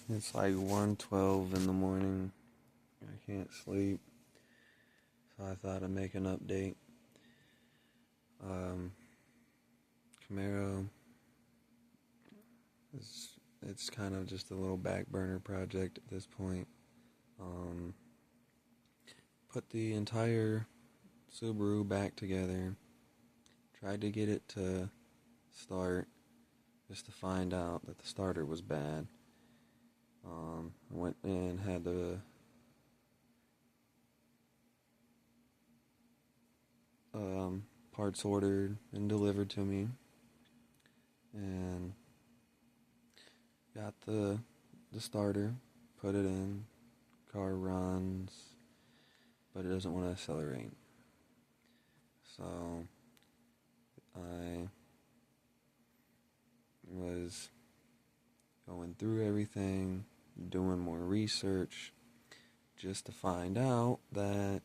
It's like 1:12 in the morning. I can't sleep. So I thought I'd make an update. Camaro it's kind of just a little back burner project at this point. Put the entire Subaru back together. Tried to get it to start just to find out that the starter was bad. Went and had the parts ordered and delivered to me, and got the starter, put it in, car runs, but it doesn't want to accelerate. So I was going through everything, doing more research, just to find out that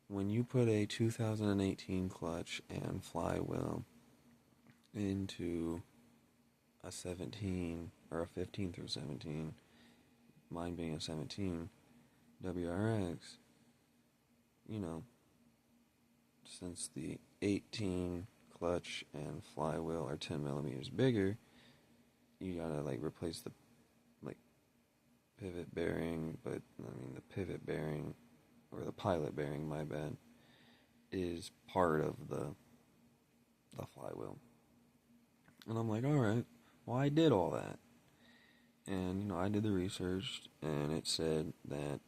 when you put a 2018 clutch and flywheel into a 17 or a 15 through 17, mine being a 17 WRX, since the 18 clutch and flywheel are 10 millimeters bigger, you gotta replace the pivot bearing, but the pivot bearing, or the pilot bearing, my bad, is part of the flywheel. And I'm like, alright, well, I did all that. And, I did the research, and it said that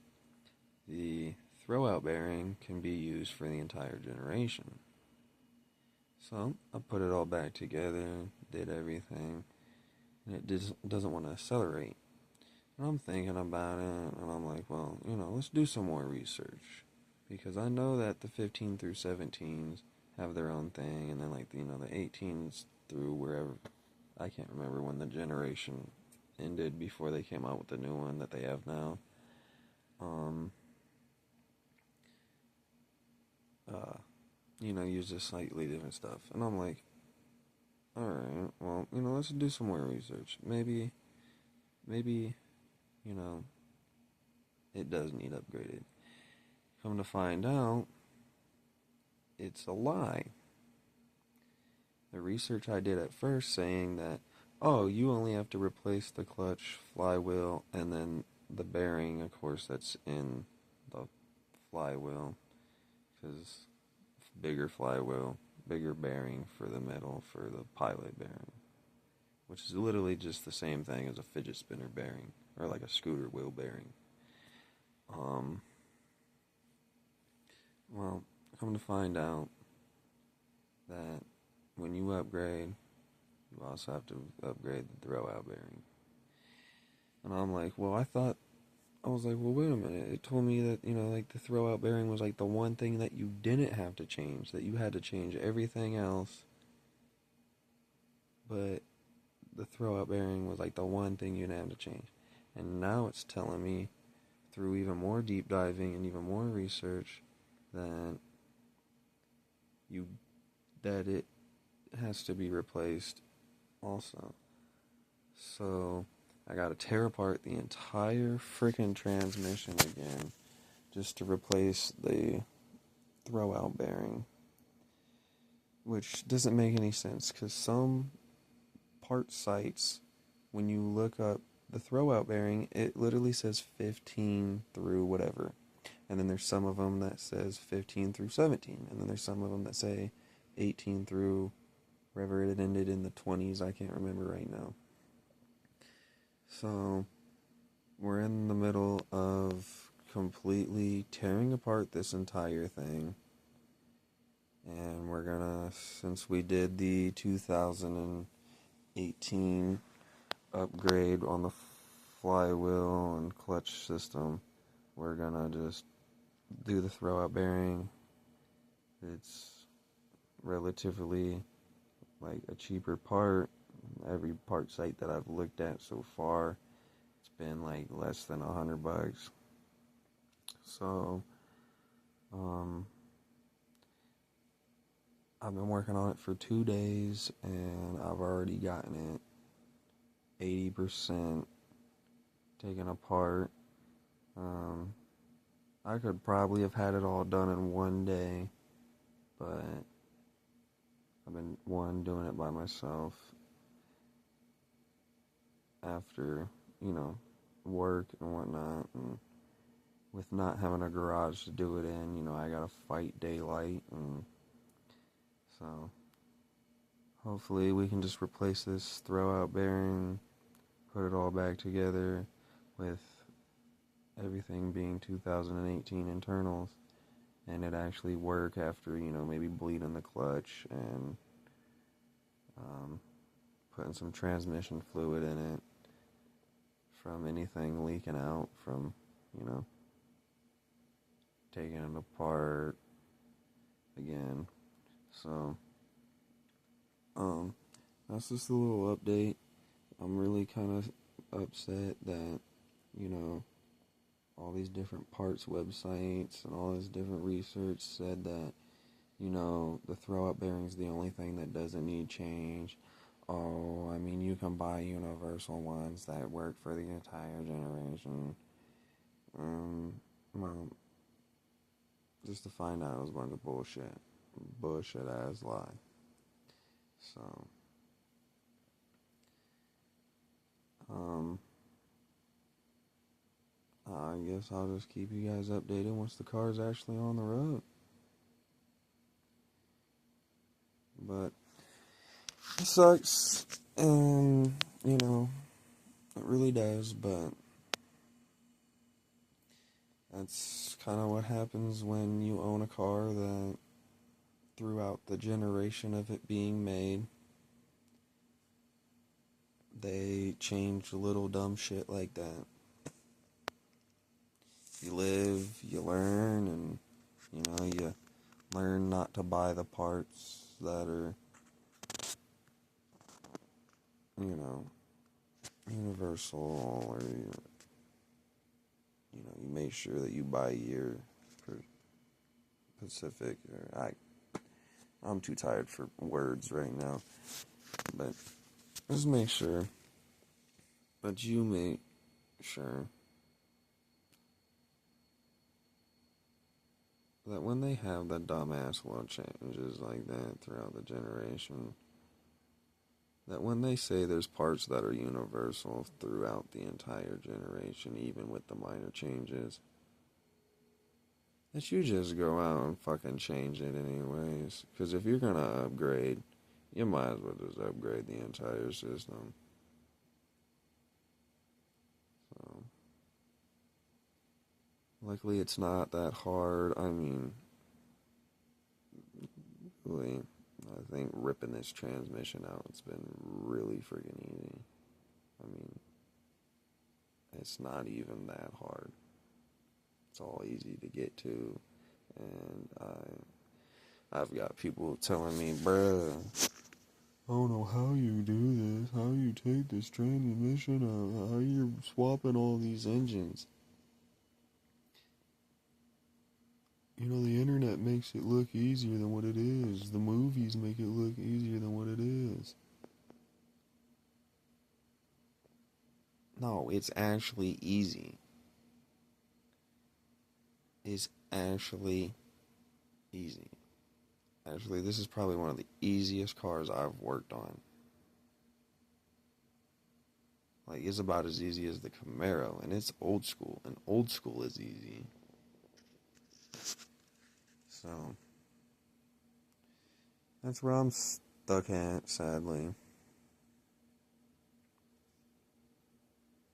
the throwout bearing can be used for the entire generation. So, I put it all back together, did everything, and it doesn't want to accelerate. And I'm thinking about it, and I'm like, well, let's do some more research. Because I know that the 15 through 17s have their own thing, and then, the 18s through wherever, I can't remember when the generation ended before they came out with the new one that they have now. Use just slightly different stuff. And I'm like, alright, well, let's do some more research. Maybe, it does need upgraded. Come to find out, it's a lie. The research I did at first saying that, you only have to replace the clutch, flywheel, and then the bearing, of course, that's in the flywheel, because bigger flywheel, bigger bearing for the metal for the pilot bearing, which is literally just the same thing as a fidget spinner bearing, or like a scooter wheel bearing. Well, come to find out that when you upgrade, you also have to upgrade the throwout bearing. And I'm like, well, wait a minute. It told me that, the throwout bearing was the one thing that you didn't have to change, that you had to change everything else. But the throwout bearing was the one thing you didn't have to change. And now it's telling me, through even more deep diving and even more research, that it has to be replaced also. So I gotta tear apart the entire freaking transmission again just to replace the throwout bearing, which doesn't make any sense, because some part sites, when you look up the throwout bearing, it literally says 15 through whatever, and then there's some of them that says 15 through 17, and then there's some of them that say 18 through wherever it ended in the 20s, I can't remember right now. So, we're in the middle of completely tearing apart this entire thing. And we're gonna, since we did the 2018 upgrade on the flywheel and clutch system, we're gonna just do the throwout bearing. It's relatively a cheaper part. Every part site that I've looked at so far, it's been less than $100. So, I've been working on it for 2 days, and I've already gotten it 80% taken apart. I could probably have had it all done in one day, but I've been doing it by myself after, work and whatnot, and with not having a garage to do it in, I gotta fight daylight, and so hopefully we can just replace this throwout bearing, put it all back together with everything being 2018 internals, and it actually work after, maybe bleeding the clutch and putting some transmission fluid in it from anything leaking out from, taking it apart again. So, that's just a little update. I'm really kind of upset that, all these different parts websites and all this different research said that, the throw-up bearing is the only thing that doesn't need change. Oh, I mean, you can buy universal ones that work for the entire generation. Well, just to find out it was a bunch of bullshit. Bullshit-ass lie. So, I guess I'll just keep you guys updated once the car's actually on the road. But it sucks, and, it really does, but that's kind of what happens when you own a car that throughout the generation of it being made, they change little dumb shit like that. You live, you learn, and, you learn not to buy the parts that are, universal, or, you make sure that you buy your Pacific, or I'm too tired for words right now, but just make sure that you make sure that when they have the dumbass little changes like that throughout the generation, that when they say there's parts that are universal throughout the entire generation, even with the minor changes, that you just go out and fucking change it anyways. Because if you're gonna upgrade, you might as well just upgrade the entire system. So, luckily it's not that hard. I mean, really, I think ripping this transmission out, it's been really freaking easy. I mean, it's not even that hard. It's all easy to get to, and I've got people telling me, bruh, I don't know how you do this, how you take this transmission out, how you're swapping all these engines. The internet makes it look easier than what it is. The movies make it look easier than what it is. No, it's actually easy. It's actually easy. Actually, this is probably one of the easiest cars I've worked on. Like, it's about as easy as the Camaro, and it's old school, and old school is easy. So, that's where I'm stuck at, sadly.